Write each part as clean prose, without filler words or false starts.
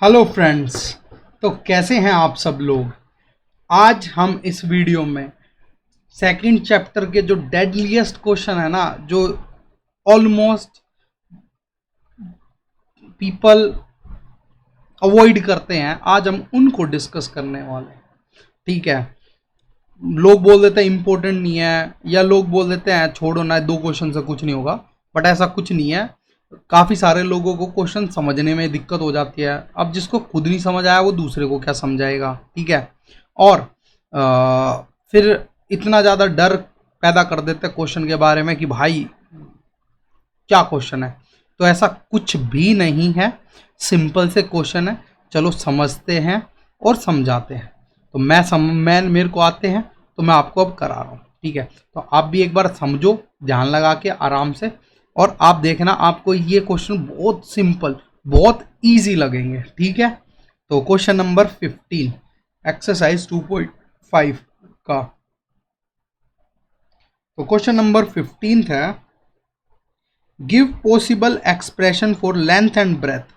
Hello friends. तो कैसे हैं आप सब लोग। आज हम इस वीडियो में सेकंड चैप्टर के जो डेडलीस्ट क्वेश्चन है ना, जो ऑलमोस्ट पीपल अवॉइड करते हैं, आज हम उनको डिस्कस करने वाले हैं। ठीक है, लोग बोल देते हैं इंपॉर्टेंट नहीं है, या लोग बोल देते हैं छोड़ो ना, 2 क्वेश्चन से कुछ नहीं होगा। बट ऐसा कुछ नहीं है। काफ़ी सारे लोगों को क्वेश्चन समझने में दिक्कत हो जाती है। अब जिसको खुद नहीं समझ आया वो दूसरे को क्या समझाएगा। ठीक है, और फिर इतना ज़्यादा डर पैदा कर देते हैं क्वेश्चन के बारे में कि भाई क्या क्वेश्चन है। तो ऐसा कुछ भी नहीं है, सिंपल से क्वेश्चन है। चलो समझते हैं और समझाते हैं। तो मैं मेरे को आते हैं तो मैं आपको अब करा रहा हूँ। ठीक है, तो आप भी एक बार समझो ध्यान लगा के आराम से, और आप देखना आपको ये क्वेश्चन बहुत सिंपल, बहुत इजी लगेंगे। ठीक है, तो क्वेश्चन नंबर 15 एक्सरसाइज 2.5 का। तो क्वेश्चन नंबर 15 है, give possible expression for length and breadth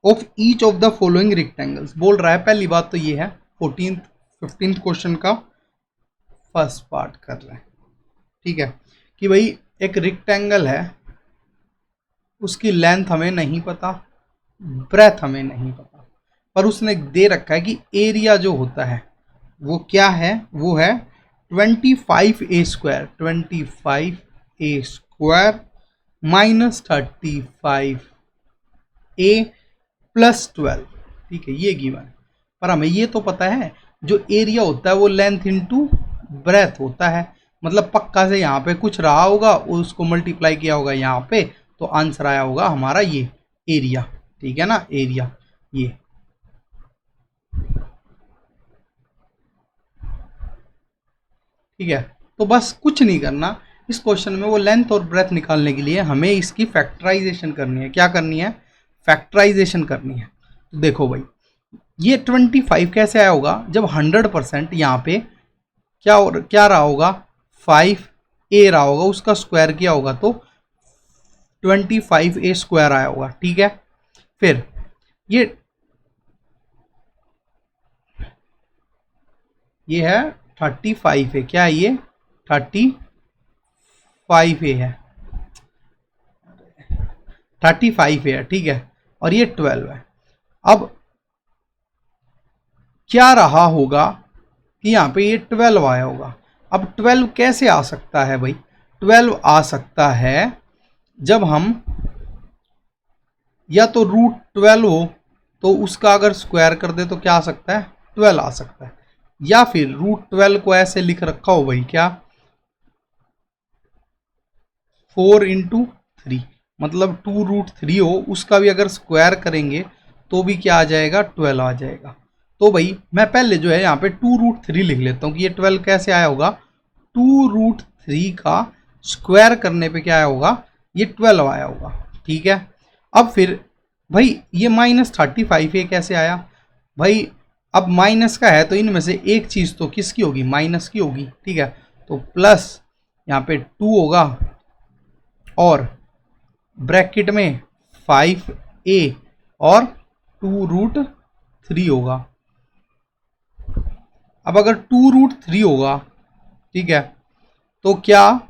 of each of the following rectangles. बोल रहा है, पहली बात तो ये है 15th क्वेश्चन का फर्स्ट पार्ट कर रहे हैं। ठीक है, कि भाई एक रेक्टेंगल है, उसकी लेंथ हमें नहीं पता, ब्रेथ हमें नहीं पता, पर उसने दे रखा है कि एरिया जो होता है वो क्या है, वो है 25a² 25a² minus 35a plus 12। ठीक है, ये गिवन है। पर हमें ये तो पता है जो एरिया होता है वो लेंथ इंटू ब्रेथ होता है। मतलब पक्का से यहाँ पे कुछ रहा होगा, उसको मल्टीप्लाई किया होगा यहाँ पे, तो आंसर आया होगा हमारा ये एरिया। ठीक है ना, एरिया ये। ठीक है, तो बस कुछ नहीं करना इस क्वेश्चन में। वो लेंथ और ब्रेथ निकालने के लिए हमें इसकी फैक्टराइजेशन करनी है। क्या करनी है? फैक्टराइजेशन करनी है। तो देखो भाई, ये 25 कैसे आया होगा जब 100% यहाँ पे क्या रहा होगा, 5a रहा होगा, उसका स्क्वायर किया होगा तो 25a² आया होगा। ठीक है, फिर ये है 35 है। क्या है ये? 35a है, 35 है। ठीक है, और ये 12 है। अब क्या रहा होगा कि यहाँ पे ये 12 आया होगा। अब 12 कैसे आ सकता है भाई? 12 आ सकता है जब हम या तो √12 हो तो उसका अगर स्क्वायर कर दे तो क्या आ सकता है? 12 आ सकता है। या फिर √12 को ऐसे लिख रखा हो भाई, क्या 4×3, मतलब 2√3 हो, उसका भी अगर स्क्वायर करेंगे तो भी क्या आ जाएगा? 12 आ जाएगा। तो भाई मैं पहले जो है यहाँ पे 2√3 लिख लेता हूँ कि ये 12 कैसे आया होगा। 2√3 का स्क्वायर करने पे क्या आया होगा? ये 12 आया होगा। ठीक है, अब फिर भाई ये -35 ये कैसे आया भाई? अब माइनस का है तो इनमें से एक चीज़ तो किसकी होगी? माइनस की होगी। ठीक है, तो प्लस यहाँ पे 2 होगा और ब्रैकेट में 5a और 2√3 होगा। अब अगर 2√3 होगा, ठीक है, तो क्या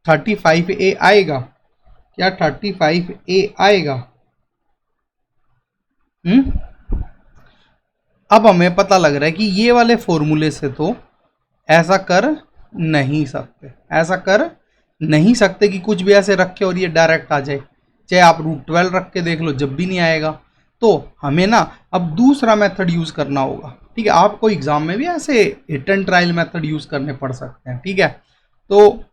35a आएगा? क्या 35a आएगा? अब हमें पता लग रहा है कि ये वाले फॉर्मूले से तो ऐसा कर नहीं सकते, ऐसा कर नहीं सकते कि कुछ भी ऐसे रखे और ये डायरेक्ट आ जाए। चाहे आप √12 रख के देख लो, जब भी नहीं आएगा। तो हमें ना अब दूसरा मेथड यूज करना होगा। ठीक है, आपको एग्जाम में भी ऐसे hit and trial method use करने पड़ सकते हैं। ठीक है, तो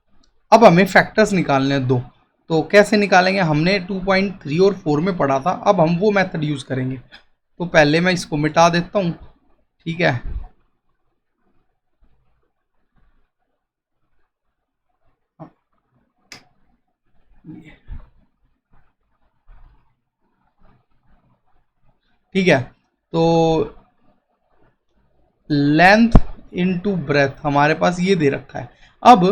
अब हमें फैक्टर्स निकालने दो। तो कैसे निकालेंगे? हमने 2.3 और 4 में पढ़ा था, अब हम वो मेथड यूज करेंगे। तो पहले मैं इसको मिटा देता हूँ। ठीक है, ठीक है, तो लेंथ इनटू ब्रेथ हमारे पास ये दे रखा है। अब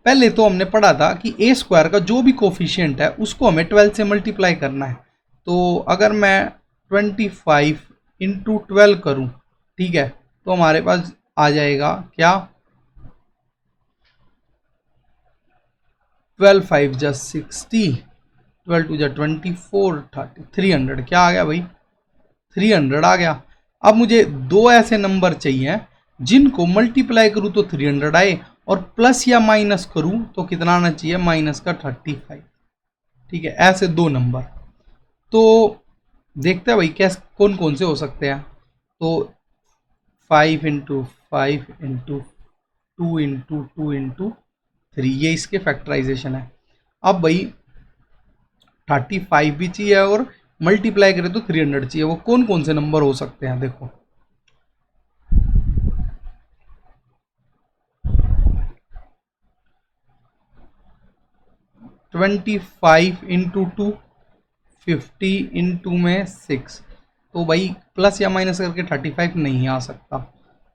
पहले तो हमने पढ़ा था कि a² का जो भी कोफिशिएंट है उसको हमें 12 से मल्टीप्लाई करना है। तो अगर मैं 25 इंटू 12 करूँ, ठीक है, तो हमारे पास आ जाएगा क्या, 12 5 जा 60, 12 2 जा 24, 30, 300 क्या आ गया भाई, 300 आ गया। अब मुझे दो ऐसे नंबर चाहिए जिनको मल्टीप्लाई करूँ तो 300 आए, और प्लस या माइनस करूँ तो कितना आना चाहिए, माइनस का 35। ठीक है, ऐसे दो नंबर। तो देखते हैं भाई कैसे कौन कौन से हो सकते हैं। तो 5 इंटू 5 इंटू 2 इंटू 2 इंटू 3, ये इसके फैक्टराइजेशन है। अब भाई 35 भी चाहिए और मल्टीप्लाई करें तो 300 चाहिए, वो कौन कौन से नंबर हो सकते हैं देखो। 25 इंटू 2, 50 इंटू में 6, तो भाई प्लस या माइनस करके 35 नहीं आ सकता,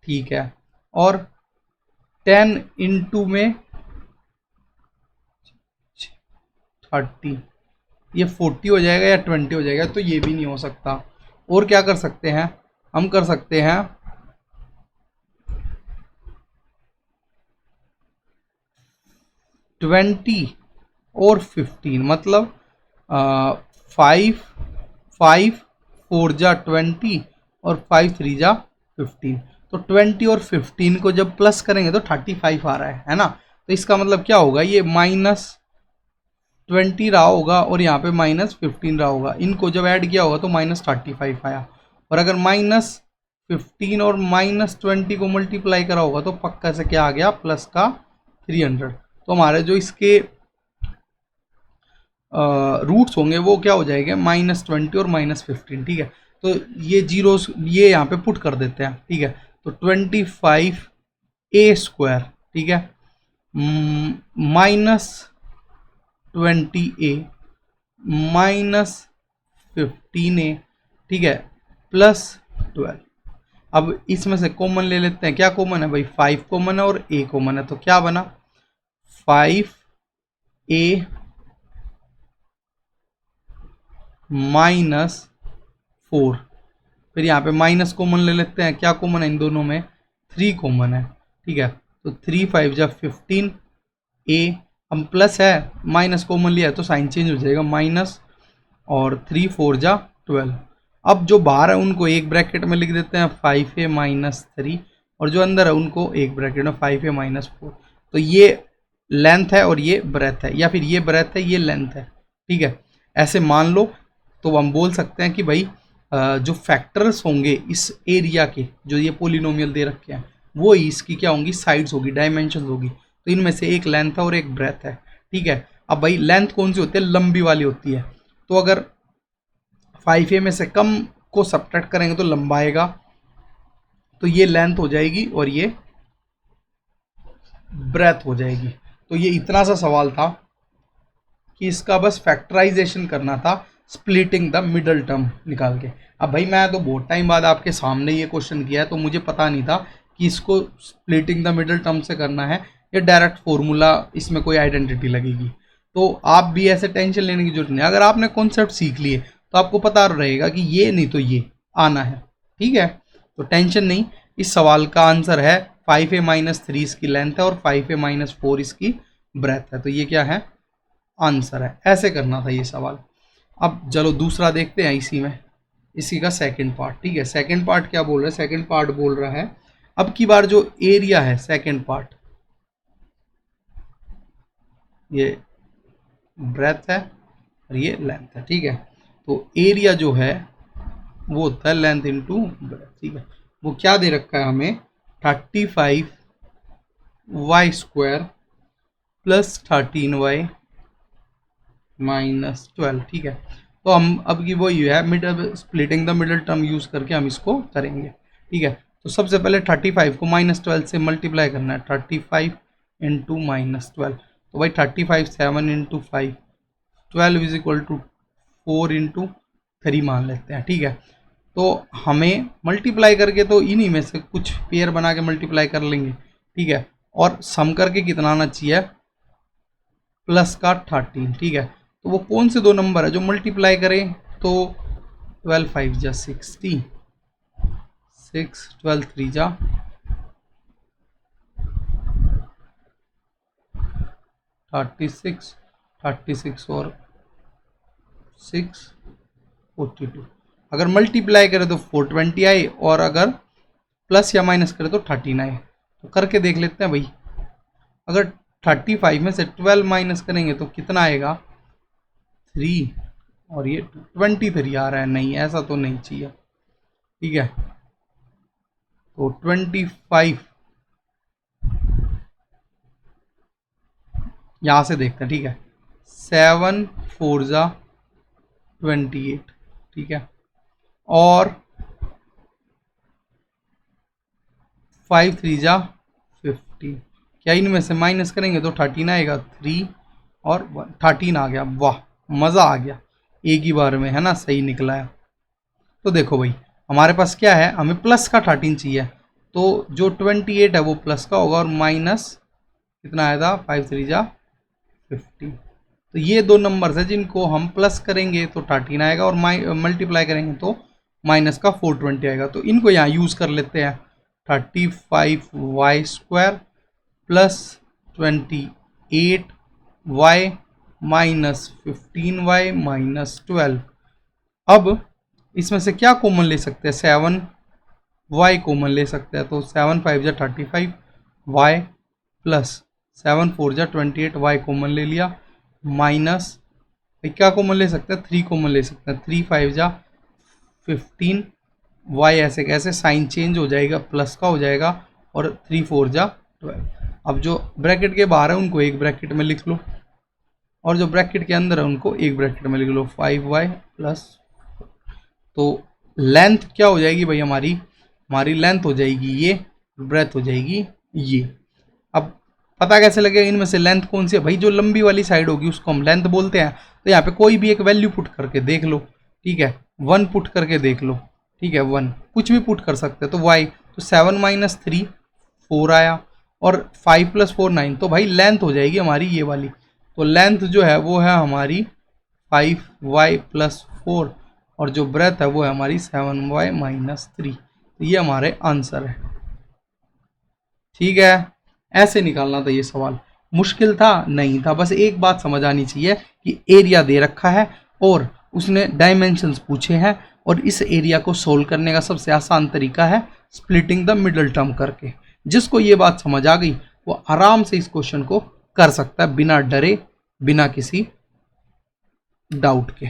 ठीक है। और 10 इंटू में 30, ये 40 हो जाएगा या 20 हो जाएगा, तो ये भी नहीं हो सकता। और क्या कर सकते हैं, हम कर सकते हैं 20 और 15, मतलब 5 5 4 जा 20 और 5 3 जा 15, तो 20 और 15 को जब प्लस करेंगे तो 35 आ रहा है ना। तो इसका मतलब क्या होगा, ये -20 रहा होगा और यहाँ पे -15 रहा होगा, इनको जब ऐड किया होगा तो -35 आया। और अगर -15 और -20 को मल्टीप्लाई करा होगा तो पक्का से क्या आ गया, प्लस का 300। तो हमारे जो इसके रूट्स होंगे वो क्या हो जाएंगे, -20 और -15, ठीक है। तो ये जीरो ये यहाँ पे पुट कर देते हैं, ठीक है। तो 25a², ठीक है, -20a -15a, ठीक है, +12। अब इसमें से कॉमन ले लेते हैं, क्या कॉमन है भाई, 5 कॉमन है और a कॉमन है, तो क्या बना 5a -4, फिर यहाँ पे माइनस कॉमन ले लेते हैं, क्या कॉमन है इन दोनों में, 3 कॉमन है, ठीक है। तो 3 5 जा 15 a, हम प्लस है माइनस कॉमन लिया है तो साइन चेंज हो जाएगा माइनस, और 3 4 जा 12। अब जो बाहर है उनको एक ब्रैकेट में लिख देते हैं 5a -3, और जो अंदर है उनको एक ब्रैकेट में 5a -4। तो ये लेंथ है और ये ब्रेथ है, या फिर ये ब्रेथ है ये लेंथ है, ठीक है, ऐसे मान लो। तो हम बोल सकते हैं कि भाई जो फैक्टर्स होंगे इस एरिया के, जो ये पोलिनोमियल दे रखे हैं, वो इसकी क्या होंगी, साइड्स होगी, डायमेंशन होगी। तो इनमें से एक लेंथ है और एक ब्रेथ है, ठीक है। अब भाई लेंथ कौन सी होती है, लंबी वाली होती है। तो अगर 5a में से कम को सब्ट्रैक्ट करेंगे तो लंबा आएगा, तो ये लेंथ हो जाएगी और ये ब्रेथ हो जाएगी। तो ये इतना सा सवाल था कि इसका बस फैक्टराइजेशन करना था, स्प्लिटिंग द मिडल टर्म निकाल के। अब भाई मैं तो बहुत टाइम बाद आपके सामने ये क्वेश्चन किया है, तो मुझे पता नहीं था कि इसको स्प्लिटिंग द मिडल टर्म से करना है या डायरेक्ट फॉर्मूला इसमें कोई आइडेंटिटी लगेगी। तो आप भी ऐसे टेंशन लेने की जरूरत नहीं, अगर आपने कॉन्सेप्ट सीख लिए तो आपको पता रहेगा कि ये नहीं तो ये आना है, ठीक है। तो टेंशन नहीं, इस सवाल का आंसर है 5a -3 इसकी लेंथ है और 5a -4 इसकी ब्रेथ है, तो ये क्या है, आंसर है। ऐसे करना था ये सवाल। अब चलो दूसरा देखते हैं इसी में, इसी का सेकंड पार्ट, ठीक है। सेकंड पार्ट क्या बोल रहा है, सेकंड पार्ट बोल रहा है अब की बार जो एरिया है, सेकंड पार्ट ये ब्रेथ है और ये लेंथ है, ठीक है। तो एरिया जो है वो होता है लेंथ इंटू ब्रेथ, ठीक है। वो क्या दे रखा है हमें, 35y² प्लस 13y -12, ठीक है। तो हम अब की वो ये है middle, splitting the middle term use करके हम इसको करेंगे, ठीक है। तो सबसे पहले 35 को -12 से मल्टीप्लाई करना है, 35 इंटू -12, तो भाई 35 7 into 5 12 is equal to 4 into 3 मान लेते हैं, ठीक है। तो हमें मल्टीप्लाई करके तो इन्हीं में से कुछ पेयर बना के मल्टीप्लाई कर लेंगे, ठीक है। और सम करके कितना आना चाहिए, प्लस का 13, ठीक है। तो वो कौन से दो नंबर है जो मल्टीप्लाई करें तो 12 5 जा 60, 6 12 3 जा 36, 36 और 6 42। अगर मल्टीप्लाई करें तो 420 आए, और अगर प्लस या माइनस करें तो 13 आए। तो करके देख लेते हैं भाई। अगर 35 में से 12 माइनस करेंगे तो कितना आएगा? 3, और ये 23 आ रहा है। नहीं, ऐसा तो नहीं चाहिए। ठीक है, तो 25 यहां से देखते हैं। ठीक है, 7 4 जा 28, ठीक है, और 5 3 जा 50। क्या इनमें से माइनस करेंगे तो 13 आएगा? 3 और 13 आ गया। वाह, मज़ा आ गया, एक ही बार में, है ना, सही निकला है। तो देखो भाई, हमारे पास क्या है, हमें प्लस का 13 चाहिए, तो जो 28 है वो प्लस का होगा, और माइनस कितना आया था? 5 3 जा 50। तो ये दो नंबर्स है जिनको हम प्लस करेंगे तो 13 आएगा, और मल्टीप्लाई करेंगे तो माइनस का 420 आएगा। तो इनको यहाँ यूज़ कर लेते हैं। 35y² plus 28y minus 15y minus 12। अब इसमें से क्या कॉमन ले सकते हैं? 7y कॉमन ले सकते हैं, तो 7 5 जा 35y प्लस 7 4 जा 28y कॉमन ले लिया, माइनस क्या कॉमन ले सकते हैं? 3 कॉमन ले सकते हैं। 3 5 जा 15, y ऐसे कैसे, साइन चेंज हो जाएगा, प्लस का हो जाएगा, और 3 4 जा 12। अब जो ब्रैकेट के बाहर है उनको एक ब्रैकेट में लिख लो, और जो ब्रैकेट के अंदर है उनको एक ब्रैकेट में लिख लो, 5y प्लस। तो लेंथ क्या हो जाएगी भाई हमारी लेंथ हो जाएगी ये, ब्रेथ हो जाएगी ये। अब पता कैसे लगेगा इनमें से लेंथ कौन सी है? भाई जो लंबी वाली साइड होगी उसको हम लेंथ बोलते हैं। तो यहाँ पे कोई भी एक वैल्यू पुट करके देख लो। ठीक है, 1 पुट करके देख लो। ठीक है, 1 कुछ भी पुट कर सकते हैं। तो y, तो 7 माइनस 3 4 आया, और 5 प्लस 4 9। तो भाई लेंथ हो जाएगी हमारी ये वाली। तो लेंथ जो है वो है हमारी 5y प्लस 4, और जो ब्रेथ है वो है हमारी 7y माइनस 3। तो ये हमारे आंसर है। ठीक है, ऐसे निकालना था ये सवाल। मुश्किल था? नहीं था। बस एक बात समझ आनी चाहिए कि एरिया दे रखा है और उसने डायमेंशंस पूछे हैं, और इस एरिया को सोल्व करने का सबसे आसान तरीका है स्प्लिटिंग द मिडल टर्म करके। जिसको ये बात समझ आ गई वो आराम से इस क्वेश्चन को कर सकता है, बिना डरे, बिना किसी डाउट के।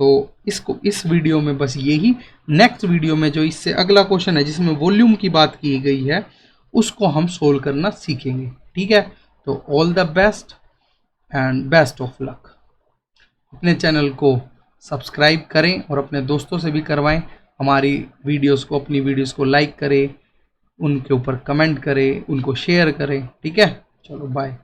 तो इस वीडियो में बस यही। नेक्स्ट वीडियो में जो इससे अगला क्वेश्चन है जिसमें वॉल्यूम की बात की गई है उसको हम सोल्व करना सीखेंगे। ठीक है, तो all the best and best of luck. अपने चैनल को सब्सक्राइब करें और अपने दोस्तों से भी करवाएं। हमारी वीडियोस को, अपनी वीडियोस को लाइक करें, उनके ऊपर कमेंट करें, उनको शेयर करें। ठीक है, चलो बाय।